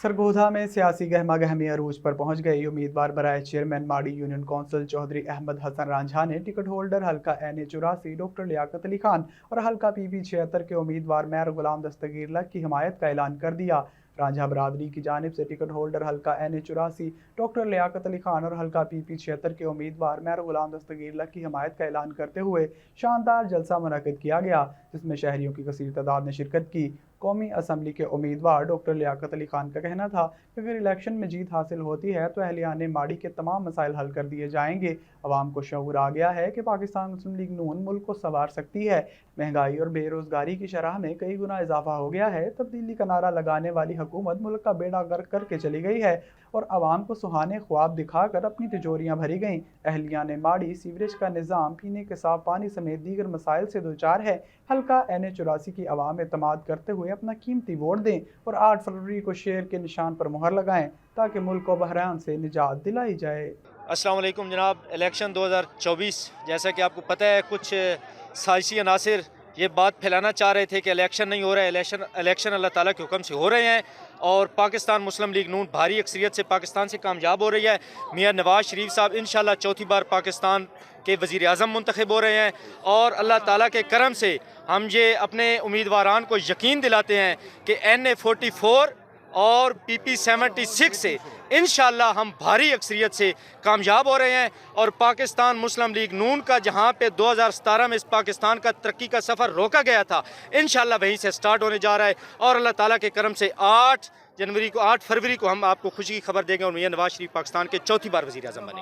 सरगोधा में सियासी गहमा गहमी अरूज पर पहुंच गई। उम्मीदवार बराए चेयरमैन माड़ी यूनियन कौंसिल चौधरी अहमद हसन रांझा ने टिकट होल्डर हल्का NA84 डॉक्टर लियाकत अली खान और हल्का PP76 के उम्मीदवार मेयर गुलाम दस्तगीर लक की हिमायत का ऐलान कर दिया। रांझा बरादरी की जानिब से टिकट होल्डर हल्का NA84 डॉक्टर लियाकत अली खान और हल्का PP76 के उम्मीदवार मेयर गुलाम दस्तगीर लक की हिमायत का ऐलान करते हुए शानदार जलसा मुनक्किद किया गया, जिसमें शहरियों की कसीर तादाद ने शिरकत की। कौमी असम्बली के उम्मीदवार डॉक्टर लियाकत अली खान का कहना था कि अगर इलेक्शन में जीत हासिल होती है तो अहलियान माड़ी के तमाम मसाइल हल कर दिए जाएंगे। अवाम को शऊर आ गया है कि पाकिस्तान मुस्लिम लीग नून मुल्क को संवार सकती है। महंगाई और बेरोजगारी की शरह में कई गुना इजाफा हो गया है। तब्दीली का नारा लगाने वाली हुकूमत मुल्क का बेड़ा गर्क करके चली गई है और अवाम को सुहाने ख्वाब दिखाकर अपनी तिजोरियां भरी गईं। अहलियान माड़ी सीवरेज का निज़ाम, पीने के साफ पानी समेत दीगर मसाइल से दो चार है। हल्का NA84 की अवाम एतमाद करते हुए अपना कीमती वोट दें और 8 फरवरी को शेर के निशान पर मुहर लगाएं ताकि मुल्क को बहरान से निजात दिलाई जाए। अस्सलाम वालेकुम जनाब। इलेक्शन 2024 जैसा कि आपको पता है, कुछ साजिशी अनासिर ये बात फैलाना चाह रहे थे कि इलेक्शन नहीं हो रहा है, इलेक्शन अल्लाह ताला के हुक्म से हो रहे हैं और पाकिस्तान मुस्लिम लीग नून भारी अक्सरियत से पाकिस्तान से कामयाब हो रही है। मियां नवाज शरीफ साहब इंशाल्लाह चौथी बार पाकिस्तान के वज़ीर आज़म मुंतखब हो रहे हैं और अल्लाह ताला के करम से हम ये अपने उम्मीदवारान को यकीन दिलाते हैं कि NA44 और PP76 से इंशाल्लाह हम भारी अक्सरियत से कामयाब हो रहे हैं और पाकिस्तान मुस्लिम लीग नून का जहां पे 2017 में इस पाकिस्तान का तरक्की का सफ़र रोका गया था, इंशाल्लाह वहीं से स्टार्ट होने जा रहा है और अल्लाह ताला के करम से 8 फरवरी को हम आपको खुशी की खबर देंगे और मियां नवाज शरीफ पाकिस्तान के चौथी बार वज़ीर आज़म बनेंगे।